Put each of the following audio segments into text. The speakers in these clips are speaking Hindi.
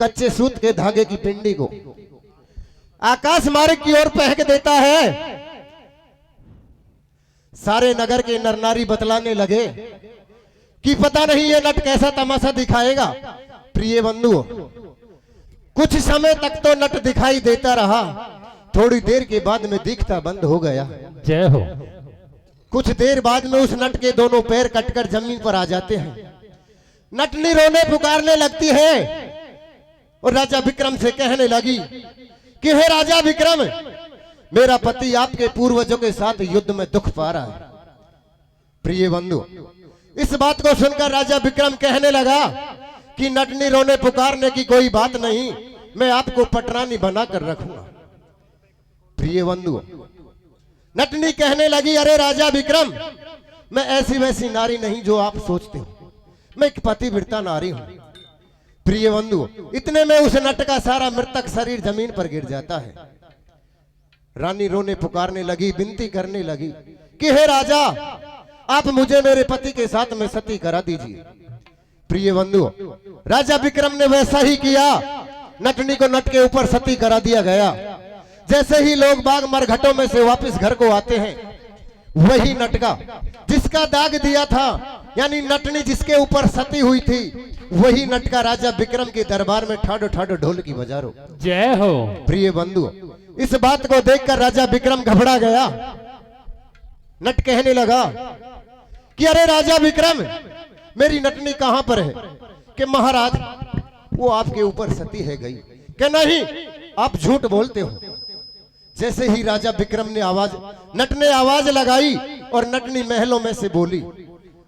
कच्चे सूत के धागे की पिंडी को आकाश मार्ग की ओर फेंक देता है। सारे नगर के नर नारी बतलाने लगे कि पता नहीं ये नट कैसा तमाशा दिखाएगा। प्रिय बंधु, कुछ समय तक तो नट दिखाई देता रहा, थोड़ी देर के बाद में दिखता बंद हो गया। जय हो। कुछ देर बाद में उस नट के दोनों पैर कटकर जमीन पर आ जाते हैं। नटनी रोने पुकारने लगती है और राजा विक्रम से कहने लगी कि हे राजा विक्रम, मेरा पति आपके पूर्वजों के साथ युद्ध में दुख पा रहा है। प्रिय बंधु, इस बात को सुनकर राजा विक्रम कहने लगा कि नटनी रोने पुकारने की कोई बात नहीं, मैं आपको पटरानी बनाकर रखूंगा। प्रिय बंधु, नटनी कहने लगी, अरे राजा विक्रम, मैं ऐसी वैसी नारी नहीं जो आप सोचते हो, मैं एक पतिव्रता नारी हूं। प्रिय बंधु, इतने में उस नट का सारा मृतक शरीर जमीन पर गिर जाता है। रानी रोने पुकारने लगी, विनती करने लगी कि हे राजा, आप मुझे मेरे पति के साथ में सती करा दीजिए। प्रिय बंधु, राजा विक्रम ने वैसा ही किया। नटनी को नट के ऊपर सती करा दिया गया। जैसे ही लोग बाग मरघटों में से वापस घर को आते हैं, वही नटका जिसका दाग दिया था, यानी नटनी जिसके ऊपर सती हुई थी, वही नटका राजा विक्रम के दरबार में ठाडो ठाडो ढोल की बजारो। जय हो। प्रिय बंधु, इस बात को देखकर राजा विक्रम घबरा गया। नट कहने लगा कि अरे राजा विक्रम, मेरी नटनी कहां पर है? कि महाराज, वो आपके ऊपर सती है गई। कि नहीं, आप झूठ बोलते हो। जैसे ही राजा विक्रम ने नट ने आवाज लगाई और नटनी महलों में से बोली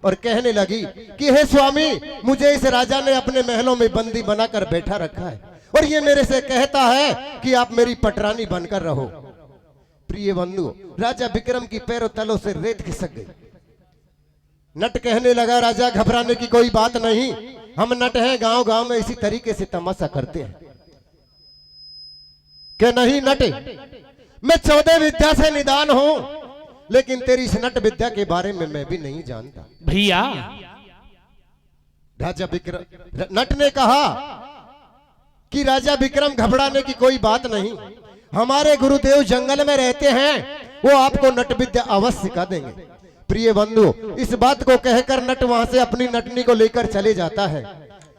और कहने लगी कि हे स्वामी, मुझे इस राजा ने अपने महलों में बंदी बनाकर बैठा रखा है और ये मेरे से कहता है कि आप मेरी पटरानी बनकर रहो। प्रिय बंधु, राजा विक्रम की पैरों तलों से रेत खिसक गई। नट कहने लगा, राजा घबराने की कोई बात नहीं, हम नट हैं, गांव गांव में इसी तरीके से तमाशा करते हैं। कि नहीं नट, मैं 14 विद्या से निदान हूं, लेकिन तेरी इस नट विद्या के बारे में मैं भी नहीं जानता। भैया, राजा विक्रम, नट ने कहा कि राजा विक्रम, घबराने की कोई बात नहीं, हमारे गुरुदेव जंगल में रहते हैं, वो आपको नट विद्या अवश्य सिखा देंगे। प्रिय बंधु, इस बात को कहकर नट वहां से अपनी नटनी को लेकर चले जाता है।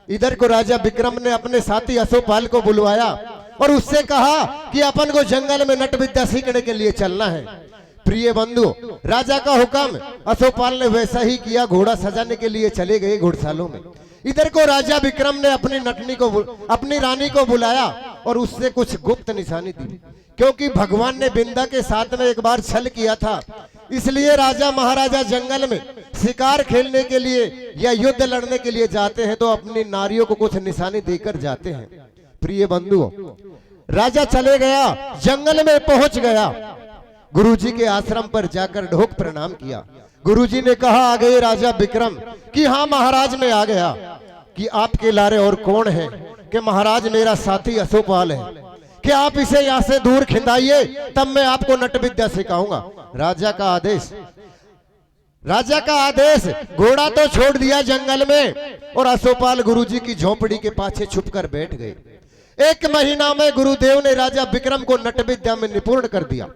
इधर को राजा विक्रम ने अपने साथी अशोकपाल को बुलवाया और उससे कहा कि अपन को जंगल में नट विद्या सीखने के लिए चलना है। प्रिय बंधु, राजा का हुक्म अशोकपाल ने वैसा ही किया। घोड़ा सजाने के लिए चले गए घोड़सालों में। इधर को राजा विक्रम ने अपनी रानी को बुलाया और उससे कुछ गुप्त निशानी दी, क्योंकि भगवान ने बिंदा के साथ में एक बार छल किया था। इसलिए राजा महाराजा जंगल में शिकार खेलने के लिए या युद्ध लड़ने के लिए जाते हैं तो अपनी नारियों को कुछ निशानी देकर जाते हैं। प्रिय बंधु, राजा चले गया, जंगल में पहुंच गया। गुरुजी के आश्रम पर जाकर ढोक प्रणाम किया। गुरुजी ने कहा, आ गए राजा विक्रम? कि हाँ महाराज, मैं आ गया। कि आपके लारे और कौन है? कि महाराज, मेरा साथी अशोकपाल है। कि आप इसे यहाँ से दूर खिंदाइए, तब मैं आपको नट विद्या सिखाऊंगा। राजा का आदेश। राजा का आदेश। घोड़ा तो छोड़ दिया जंगल में और अशोकपाल गुरुजी की झोपड़ी के पाछे छुपकर बैठ गए। 1 महीना में गुरुदेव ने राजा विक्रम को नट विद्या में निपुण कर दिया।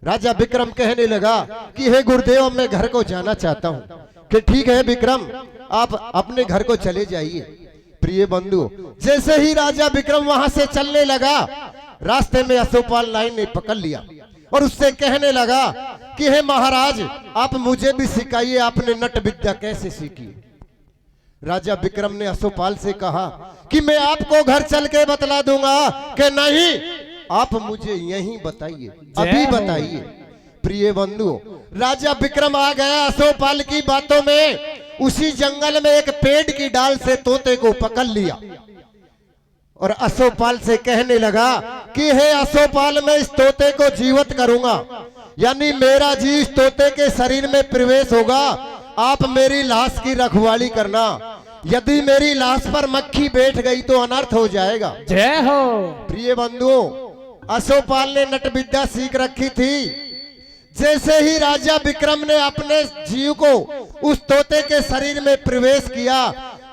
राजा विक्रम कहने लगा कि हे गुरुदेव, मैं घर को जाना चाहता हूं। कि ठीक है विक्रम, आप अपने घर को चले जाइए। प्रिय बंधु, जैसे ही राजा विक्रम वहां से चलने लगा, रास्ते में अशोकपाल लाइन ने पकड़ लिया और उससे कहने लगा कि हे महाराज, आप मुझे भी सिखाइए, आपने नट विद्या कैसे सीखी? राजा विक्रम ने अशोकपाल से कहा कि मैं आपको घर चल के बतला दूंगा। कि नहीं, आप मुझे यहीं बताइए, अभी बताइए। प्रिय बंधु, राजा विक्रम आ गया अशोकपाल की बातों में। उसी जंगल में एक पेड़ की डाल से तोते को पकड़ लिया और अशोकपाल से कहने लगा कि हे अशोकपाल, मैं इस तोते को जीवित करूंगा, यानी मेरा जी इस तोते के शरीर में प्रवेश होगा। आप मेरी लाश की रखवाली करना। यदि मेरी लाश पर मक्खी बैठ गई तो अनर्थ हो जाएगा। जय हो। प्रिय बंधुओं, अशोकपाल ने नट विद्या सीख रखी थी। जैसे ही राजा विक्रम ने अपने जीव को उस तोते के शरीर में प्रवेश किया,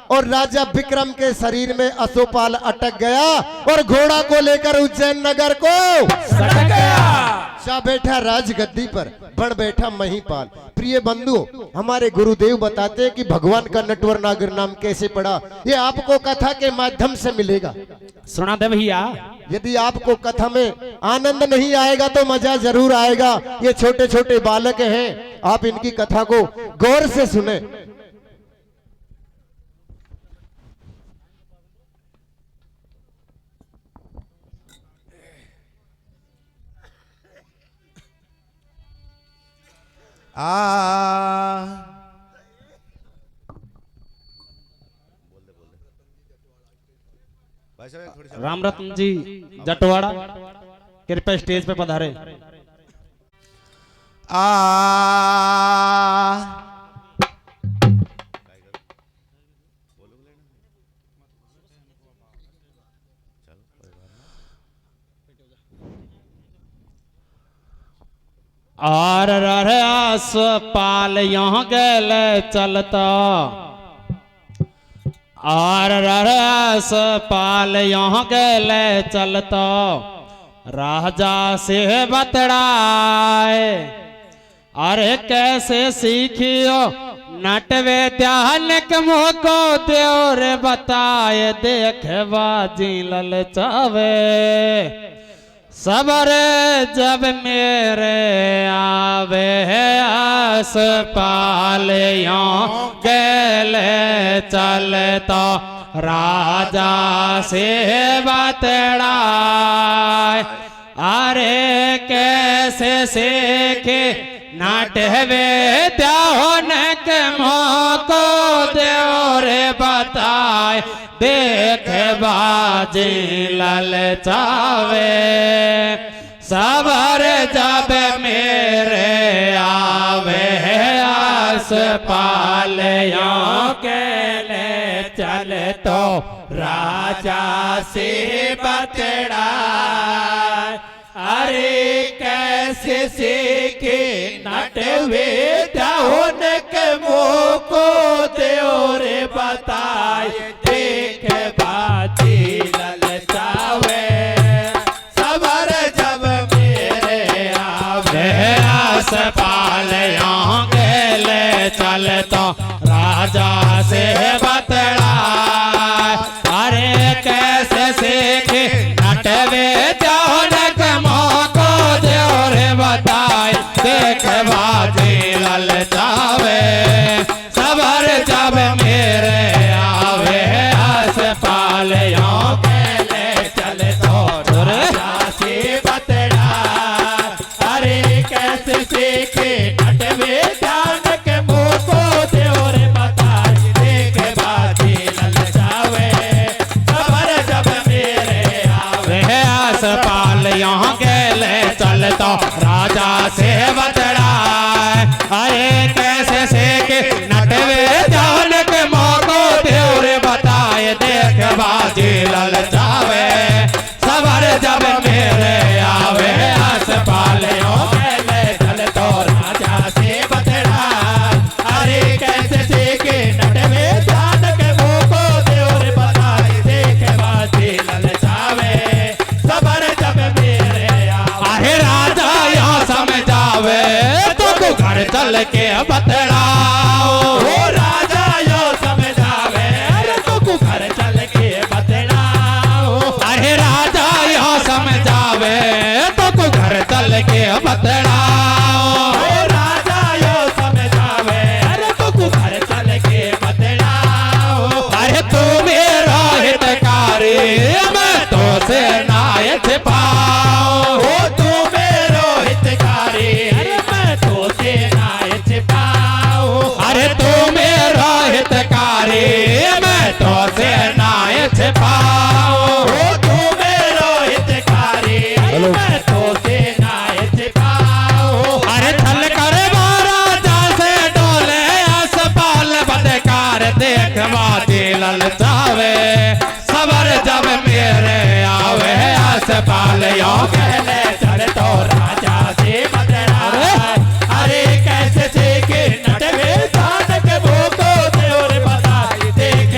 और राजा विक्रम के शरीर में अशोपाल अटक गया और घोड़ा को लेकर उज्जैन नगर को सटक गया। जा बैठा राजगद्दी पर, बढ़ बैठा महीपाल। प्रिय बंधु, हमारे गुरुदेव बताते हैं कि भगवान का नटवर नागर नाम कैसे पड़ा, ये आपको कथा के माध्यम से मिलेगा। सुना दे भैया। यदि आपको कथा में आनंद नहीं आएगा तो मजा जरूर आएगा। ये छोटे छोटे बालक हैं, आप इनकी कथा को गौर से सुने। राम रत्न जी जटवाड़ा कृपया स्टेज पे पधारे। और आस पाल यहाँ गैल चलता, और आस पाल यहाँ गैल चलता, राजा से बतड़ाए। अरे कैसे सीखियो नटवे ध्यान को देवर बताए, देख बाजी ललचावे। सबर जब मेरे आवे आस पाल यहाँ गैले चलता, राजा से बतड़ाए। अरे कैसे सीखे नाटवे ध्यान को देवर बताए, देख बाजी ललचावे। सबर जब मेरे आवे आस पाल यहाँ के चल तो, राजा से बतड़ा। अरे कैसे सीखे नटवे ध्यान को देवर बताए, देख बाजी ललचावे। सबर जब मेरे आवे आस पाल यहाँ गैले चलता, राजा से बतड़ा। अरे कैसे सीखे नटवे ध्यान को देवर बताए, देख बाजी ललचावे। सबर जब मेरे आवे आस पाल यहाँ गैले चलता, राजा से बतड़ा। अरे कैसे सीखे नटवे ध्यान को देवर बताए, देख बाजी ललचावे। सबर जब मेरे आवे आस पाल यहाँ गैले चलता, राजा से बतड़ा। अरे कैसे सीखे नटवे ध्यान को देवर बताए, देख बाजी ललचावे। सबर जब मेरे आवे आस पाल यहाँ गैले चलता, राजा से बतड़ा। अरे कैसे सीखे नटवे ध्यान को देवर बताए, देख बाजी ललचावे। सबर जब मेरे आवे। अरे राजा यहाँ समझावे तो घर चल के बतड़ाओ। राजा यो समझावे तो घर चल के बतड़ाओ। अरे राजा यो समझावे तो घर चल के बतड़ाओ। राजा यो समझावे तो घर चल के बतड़ाओ। अरे तू मेरा हितकारी, मैं तो से नाय छिपाओ। तू मेरो हितकारी, मैं तो से नाय छिपाओ। अरे तू मेरा हितकारी, मैं तो से नाय छिपाओ। तू मेरो हितकारी, मैं तो से नाय छिपाओ। अरे छल कर महाराजा से डोले आस पाल बदकार, देख बाजी ललचावे। सबर जब मेरे आवे आस पाल यहाँ गैले चलता, राजा से बतड़ा। अरे कैसे सीखे नटवे ध्यान को देवर बताए, देख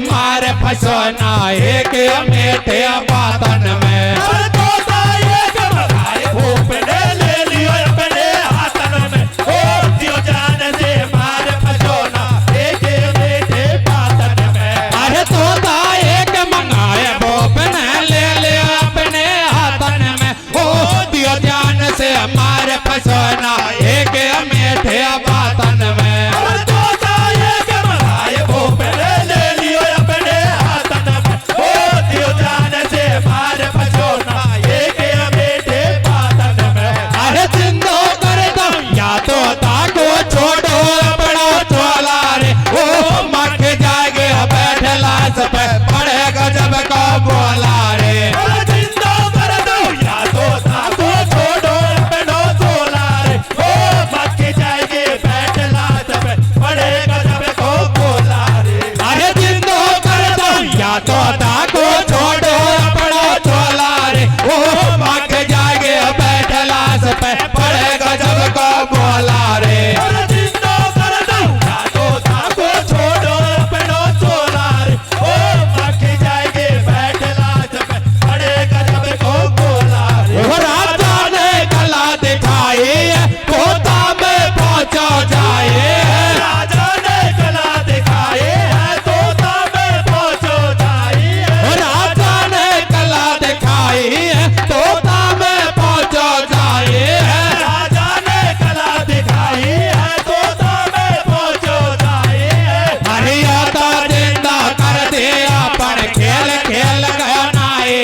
मारे फसोना एक मीठे बातन में तोता एक मगाए भूप ने ले लियो अपने हाथन में ओ दियो जान से मारे फसोना एक मीठे बातन में अरे तोता एक मंगाए भूप ने ले लियो अपने हाथन में ओ दियो जान से मारे फसोना एक मीठे बातन में पड़ेगा जब को बोला रे जिंदा कर दो या तो को छोड़ो अपनो सोला रे ओ मक्के जाएंगे बैठ लाश पे पड़ेगा जब को बोला रे अरे जिंदा कर दो या तो को छोड़ो अपनो सोला रे ओ मक्के जाएंगे बैठ लाश पे पड़ेगा जब को बोला रे जिंदा कर दो या तो को छोड़ो अपनो सोला रे ओ राजा ने कला दिखाई तोता में पहुंचो जाए राजा ने कला दिखाई तोता में पहुंचो जाए राजा ने कला दिखाई तोता में पहुंचो जाए राजा ने कला दिखाई तोता में पहुंचो जाए हरियाता जिंदा कर दिया पर खेल खेल गया नाए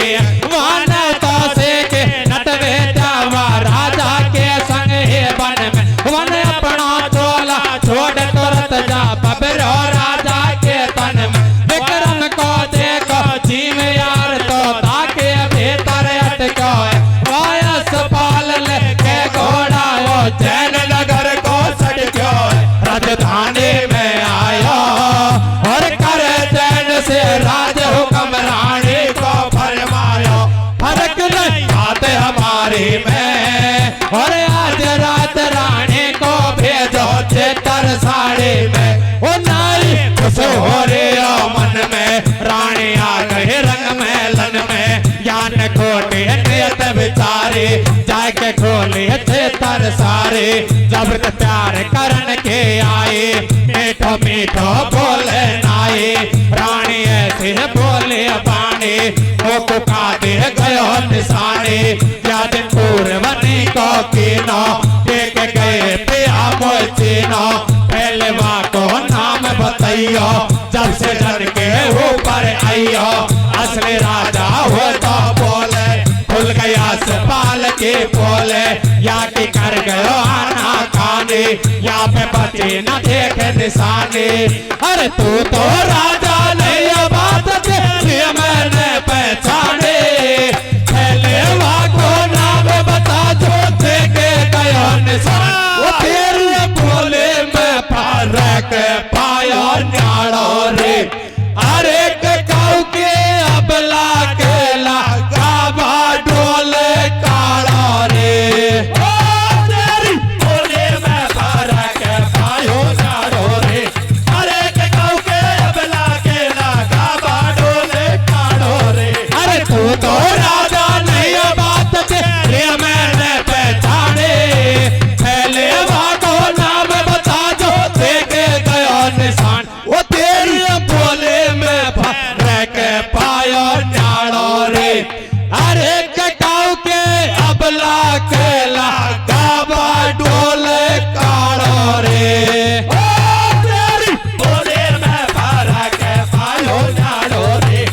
वाना तो से के नटवे जावा राजा के संग हे वन में वन अपना चोला छोड़ तुरंत जा बबरो राजा के तन में विक्रम को देखो जीव यार तो ताके भीतर अटको वायस पाल लेके घोड़ा वो जैन नगर को सटक्यो राजधानी में आयो और करे जैन से राज हुक्म रानी को फरमायो फर्क नहीं आते हमारी में और आज रात रानी को भेजो चेतर साड़ी में ओ नारी खुश हो रे ओ मन में रानी आ गई रंग मेलन में ज्ञान खोटे नियत विचारे जाके खोले चेतर सारे जबरत प्यार करन के आए मीठो मीठो बोले नाए रानी ऐसे बोले बाणी को का दे गयो निशाने या दिन पूर्वनी को कीनो देख गए पिया मोचीनो पहले माँ को नाम बताइयो जब से डर के ऊपर आइयो असली राजा हो तो बोले खुल गया सपाल के बोले या कि कर गयो आना खाने या पे बचे न देखे निशाने अरे तू तो राजा नहीं बात मैंने पहचाने पहले को नाम बता जो देखे गयो निशान वो तेरे बोले मैं फरक पायो न्याड़ो रे अरे काऊ के अबला के लगावा डोले काड़ो रे ओ तेरी बोले मैं फरक पायो न्याड़ो रे अरे काऊ के अबला के लगावा डोले काड़ो रे अरे तू तो राजा नहीं बात तेरे मैंने पहचाने पहले को नाम बता जो देखे गयो निशान वो तेरी बोले मैं फरक पायो न्याड़ो रे अरे कटाऊ के अबला के लगावा डोले काड़ो रे ओ तेरी बोले मैं फरक पायो न्याड़ो रे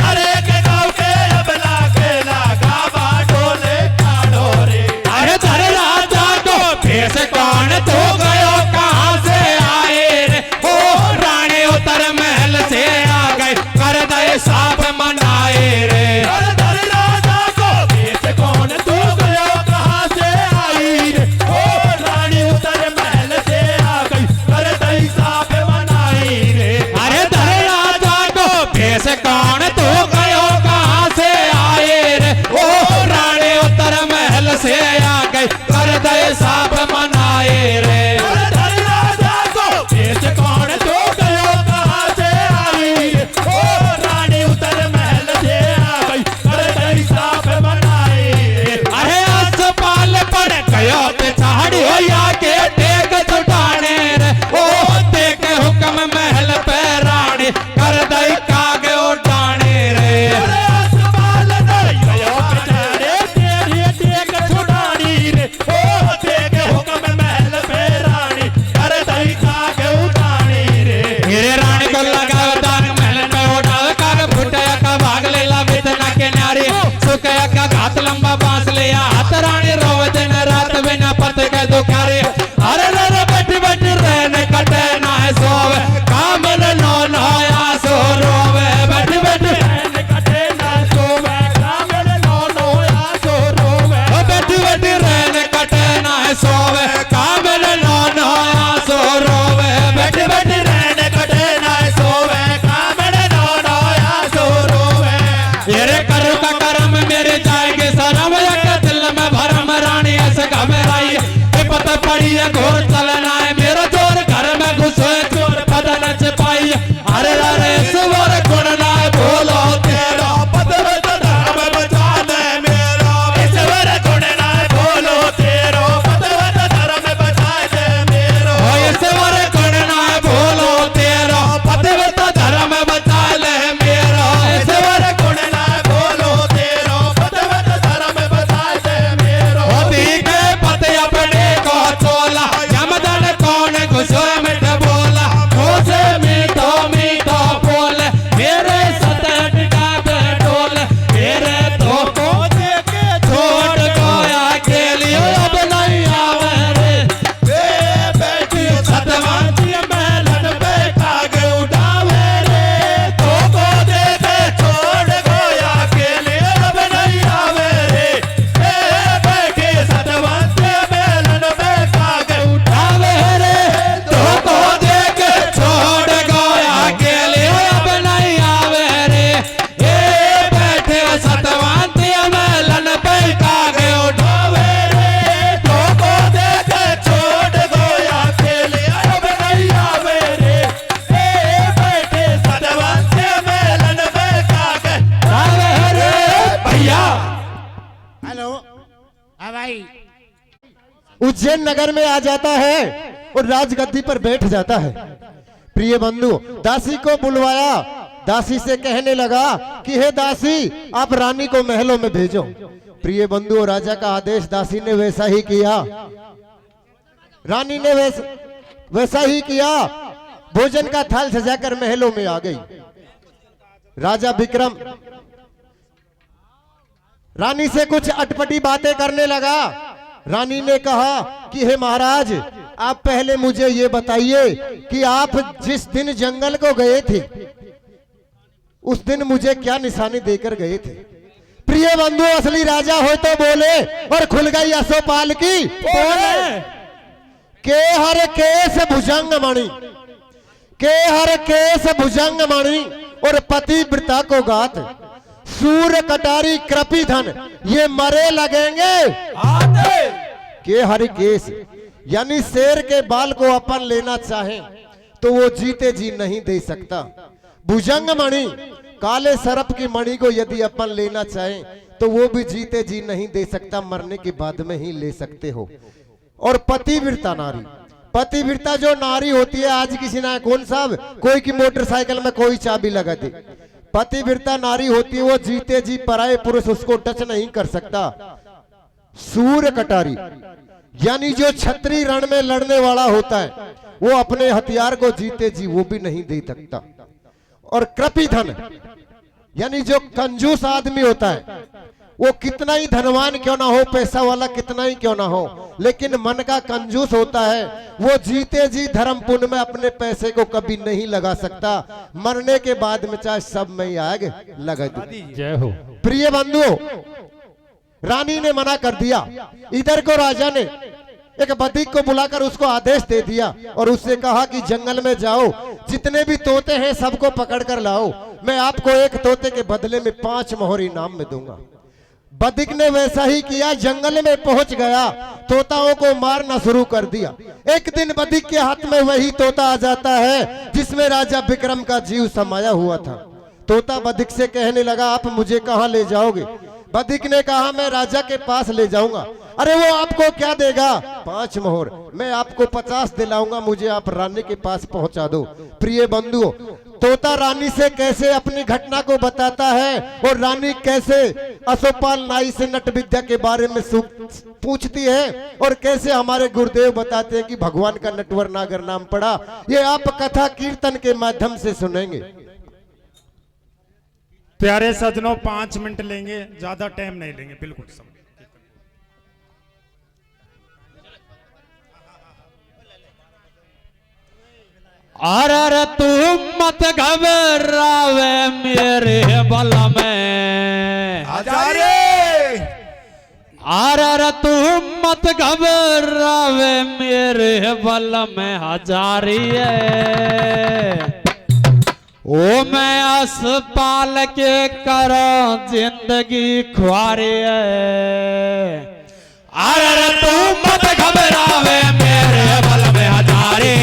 अरे कटाऊ के अबला के लगावा डोले काड़ो रे अरे तेरे राजा को भेष कौन तो गयो कहाँ से आए रे ओ रानी उतर महल से आ गए कर दे साफ मनाए रे अरे तेरे राजा को भेष कौन तो गयो कहाँ से आई रे ओ रानी उतर महल से आ गई कर दे साफ मनाई रे अरे तेरे राजा को भेष कौन तो गयो कहाँ से आए रे ओ रानी उतर महल से आ गई कर दे साफ मनाए रे राजा को भेष कौन तो गयो कहाँ से आई रे ओ उज्जैन नगर में आ जाता है और राजगद्दी पर बैठ जाता है। प्रिय बंधु, दासी को बुलवाया, दासी से कहने लगा कि हे दासी, आप रानी को महलों में भेजो। प्रिय बंधु, राजा का आदेश, दासी ने वैसा ही किया, रानी ने वैसा ही किया। भोजन का थाल सजाकर महलों में आ गई। राजा विक्रम रानी से कुछ अटपटी बातें करने लगा। रानी ने कहा कि हे महाराज, आप पहले मुझे ये बताइए कि आप जिस दिन जंगल को गए थे उस दिन मुझे क्या निशानी देकर गए थे। प्रिय बंधु, असली राजा हो तो बोले, और खुल गई अशोपाल की बोले के हर केस भुजंग मणि, के हर केस भुजंग मणि, और पतिव्रता को गात, सूर कटारी कृपी धन, ये मरे लगेंगे के हर केस, यानी शेर के बाल को अपन लेना चाहे तो वो जीते जी नहीं दे सकता। भुजंग मणि, काले सर्प की मणि को यदि अपन लेना चाहे तो वो भी जीते जी नहीं दे सकता, मरने के बाद में ही ले सकते हो। और पतिव्रता नारी, पतिव्रता जो नारी होती है, आज किसी ना कौन साहब कोई की मोटरसाइकिल में कोई चाबी लगा दे, पतिव्रता नारी होती है, वो जीते जी पराये पुरुष उसको टच नहीं कर सकता। सूर कटारी, यानी जो छत्री रण में लड़ने वाला होता है, वो अपने हथियार को जीते जी वो भी नहीं दे सकता। और कृपी धन, यानी जो कंजूस आदमी होता है, वो कितना ही धनवान क्यों ना हो, पैसा वाला कितना ही क्यों ना हो, लेकिन मन का कंजूस होता है, वो जीते जी धर्म पुण्य में अपने पैसे को कभी नहीं लगा सकता, मरने के बाद में चाहे सब में आग लगा दे। जय हो। प्रिय बंधु, रानी ने मना कर दिया। इधर को राजा ने एक बधिक को बुलाकर उसको आदेश दे दिया और उससे कहा कि जंगल में जाओ, जितने भी तोते हैं सबको पकड़ कर लाओ, मैं आपको एक तोते के बदले में 5 मोहर इनाम में दूंगा। बधिक ने वैसा ही किया, जंगल में पहुंच गया, तोताओं को मारना शुरू कर दिया। एक दिन बधिक के हाथ में वही तोता आ जाता है जिसमें राजा विक्रम का जीव समाया हुआ था। तोता बधिक से कहने लगा, आप मुझे कहां ले जाओगे? बधिक ने कहा, मैं राजा के पास ले जाऊंगा। अरे वो आपको क्या देगा? 5 मोहर, मैं आपको 50 दिलाऊंगा, मुझे आप रानी के पास पहुंचा दो। प्रिय बंधुओं, तोता रानी से कैसे अपनी घटना को बताता है और रानी कैसे अशोपाल नाई से नट विद्या के बारे में पूछती है और कैसे हमारे गुरुदेव बताते हैं कि भगवान का नटवर नागर नाम पड़ा, ये आप कथा कीर्तन के माध्यम से सुनेंगे। प्यारे सजनों, 5 मिनट लेंगे, ज्यादा टाइम नहीं लेंगे, बिल्कुल सब। अरे तू मत घबरावे मेरे बल में, अरे तू मत घबरावे मेरे बल में हजारी है। ओ मैं असपाल के करो जिंदगी ख्वारी है। अरे तू मत घबरावे मेरे बल में हजारी,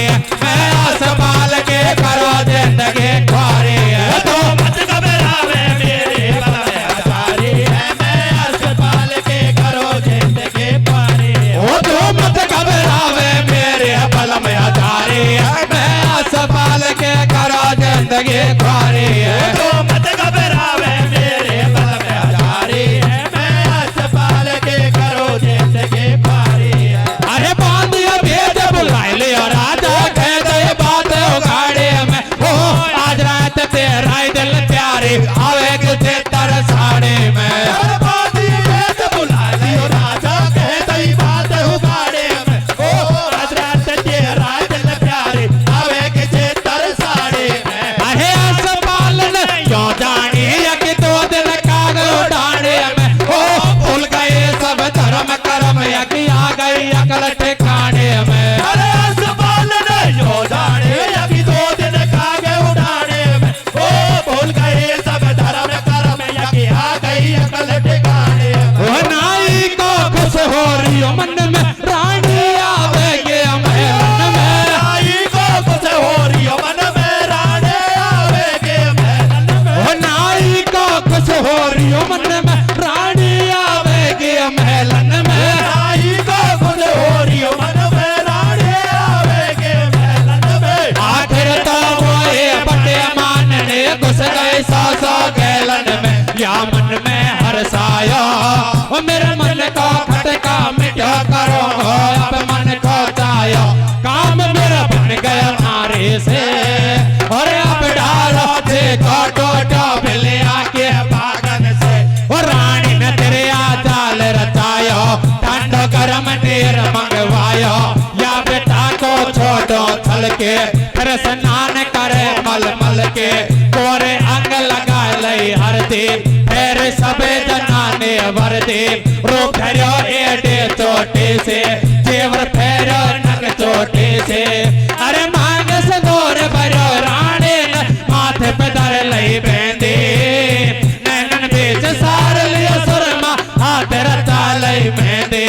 मैं असपाल के करो जिंदगी ख्वारी है। तू मत घबरावे मेरे बल में हजारी है, मैं असपाल के करो जिंदगी ख्वारी है। ओ तू मत घबरावे मेरे बल में हजारी है, मैं असपाल के करो जिंदगी ख्वारी है। तू मत घबरावे मेरे बल में हजारी है, मैं असपाल के करो जिंदगी ख्वारी है। अरे बांधिया भेज बुलाए ले और राजा कह दे बात उगाड़े में, ओ आज रात तेरा ही दिल प्यारे आवे किसे तरसाड़े में। अरे बांधिया भेज बुलाए ले और राजा कह दे बात उगाड़े में, ओ आज रात तेरा ही दिल प्यारे आवे किसे तरसाड़े में। अरे असपाल ने क्यों जानी कि 2 दिन काग उड़ाने में, ओ भूल गए सब धर्म कर्म यकी आ गई अकल ठिकाने में। अरे असपाल ने क्यों जाने यकी 2 दिन काग उड़ाने में, ओ भूल गए सब धर्म कर्म यकी आ गई अकल ठिकाने में। ओ नाई को खुश हो रही हो मन में, रानी आवेगे महल में। नाई को खुश हो रही हो मन में, रानी आवेगे महल में। ओ नाई को खुश हो रही हो मन में, रानी आवेगे महलन में। नाई को खुश हो रही करो अब मन को जायो काम मेरा बन गया नारे से और अब डालो थे टोटो बिलिया के बागन से और रानी ने तेरे जाल रचायो ठंडो गरम नीर मंगवायो या बेटा को छोड़ो छल के फिर स्नान करे मल मल के कोरे अंग लगा लई हरदी फिर सबे जनाने वर्दी रो फेरो एडे चोटी से जेवर फेरो नग चोटी से अरे मांग संदूर भरो रानी ने माथे पे दर लई बेंदी नैनन बीच सार लिया सुरमा हाथ रचा लई मेहंदी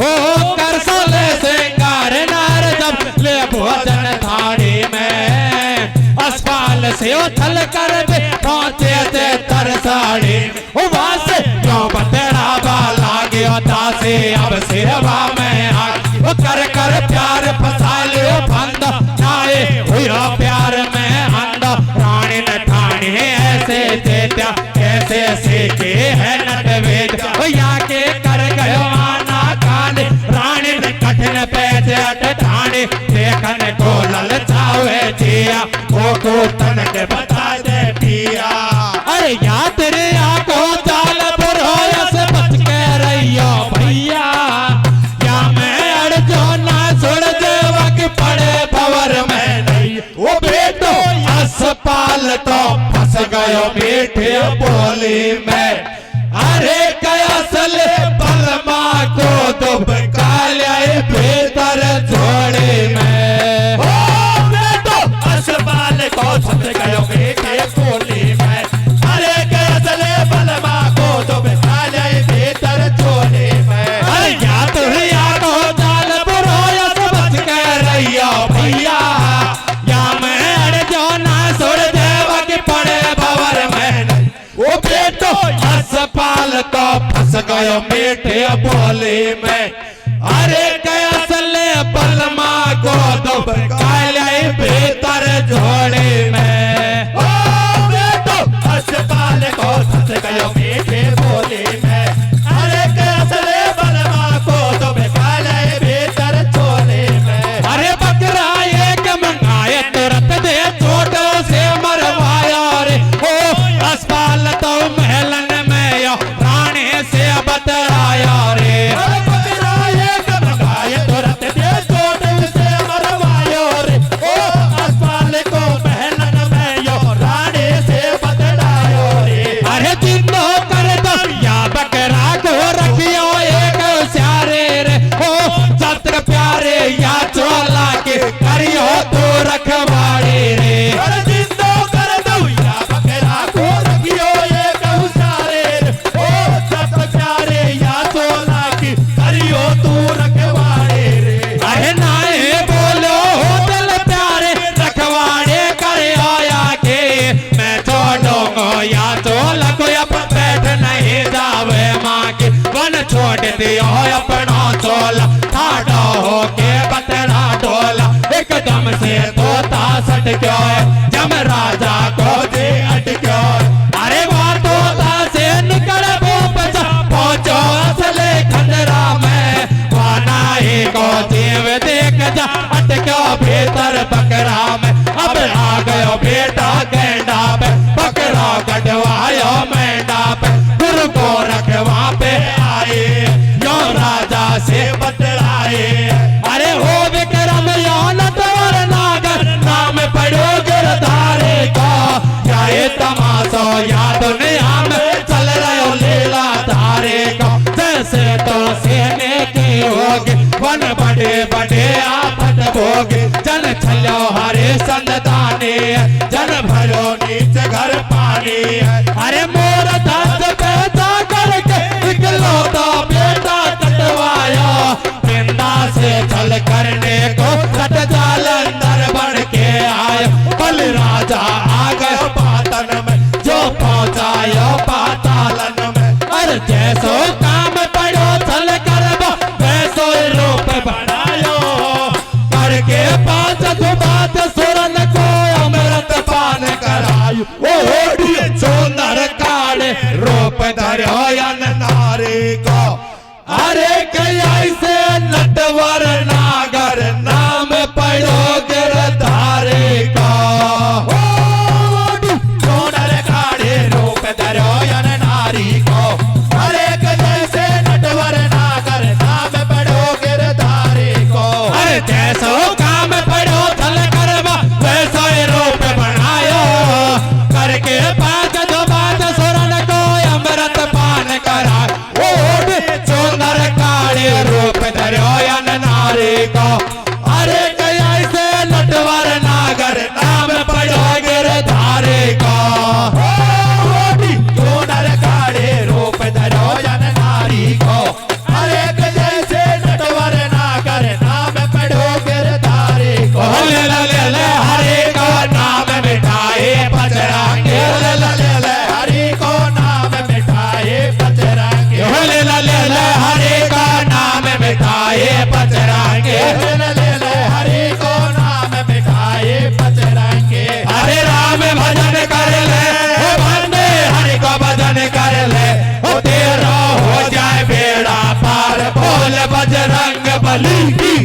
ओ कर सोले सिंगार नार जब ले भोजन थाली में अस्पाल से उछल कर दे पहुंचे थे तरसाड़ी वहां से क्यों बतेरा बाला गया दासे अब सिरवा में आग वो कर कर प्यार फसा लियो बंद नाए हुआ प्यार में अंध रानी न ठानी ऐसे देत्या कैसे सीखे है नटवेद या के कर गयो आना कान रानी ने कठिन पैसे अट ठानी देखन को ललचावे जिया को तन के बता दे पिया अरे या तेरे आंखों चाल बुरोया से बच के रहियो भैया या मैं अड़ जो ना सुन देवा के पड़े भवर में नहीं वो बेटो अस्पाल तो फंस गयो मीठे बोली में अरे कया सले बलमा को दुब काले भीतर झोड़े में ओ बेटो अस्पाल को फंस गयो मीठे बोली में अरे कया सले बलमा को दुब काले भीतर झोड़े में अरे या तो जाल बुरोया से बच के रहियो भैया या मैं अड़ जो ना सुन देवा के पड़े भवर में वो बेटो अस्पाल तो फंस गयो मीठे बोली में अरे कया सले बलमा को दुब काले भीतर झोड़े में ओ बेटो अस्पाल को फंस गयो मीठे बोली में अरे कया सले बलमा को दुब काले भीतर झोड़े में अरे बकरा एक मंगाए तुरंत दे छोटो से मरवाया रे ओ अस्पाल तो महलन में यो रानी से बतराया रे अरे बकरा एक मंगाए तुरंत दे छोटो से मरवाया रे ओ अस्पाल को महलन में यो रानी से बतराया रे अरे जिंदो कर दो या बकरा को रखियो एक स्यारे रे ओ छत्र प्यारे या चोला के करियो तो रखवाड़े रे अरे जिंदो कर दो या बकरा को रखियो एक स्यारे रे ओ छत्र प्यारे या चोला के करियो तू रखवाड़े रे अरे नाए बोलो दिल प्यारे रखवाड़े कर आया के मैं छोड़ूंगा या चोला को अपन बैठ नहीं जावे माँ के वन छोड़ दियो अपना चोला ठाडो हो के बतरा डोला एकदम से तोता सट क्यों है जम राजा को दे अट क्यों है अरे वहाँ तोता से निकल वो बचा पहुंचो असले खंडरा में वाना ही को जीव देख जा अट क्यों भीतर बकरा में अब आ गयो बेटा गेंडा पे बकरा गढ़वायो मेंढा पे गुरु को रखवा पे आए यो राजा से बतलाए अरे हो विक्रम यौन तोर नागर नाम पढ़ो गिरधारे का जाए तमाशो या दुनिया में चल रहे लीला धारे का जैसे तो सेने की होगी वन बड़े बड़े आफत भोगे जन छलो हरे संदाने जन भरो नीचे घर पानी अरे मोर दस पैदा करके इकलौता बेटा कटवाया बिंदा से छल करने को कट जाल अंदर बढ़ के आया बल राजा आ गयो पातन में जो पहुंचायो पातालन में अरे जैसो काम पड़ो छल करबो वैसो रूप बनायो करके पांच बात सुरन को अमृत पान करायो ओ होड़ी चोनर काले रूप धरो नारे को अरे कई ऐसे धारे को। अरे कैसे नटवर नागर नाम पढ़ो गिरधारे को। क्यों नर काढ़े रूप धरो जन नारी को। अरे जैसे नटवर नागर नाम पढ़ो गिरधारे को। ले ले हरे को नाम मिठाए पचरांगे। ले हरि को नाम मिठाए पचरांगे। ले हरे का नाम मिठाए पचरांगे। ले हरि को नाम मिठाए पचरांगे। हरे राम भजन कर ले बंदे हरि को भजन कर ले। ओ तेरा हो जाए बेड़ा पार बोल बजरंग बली की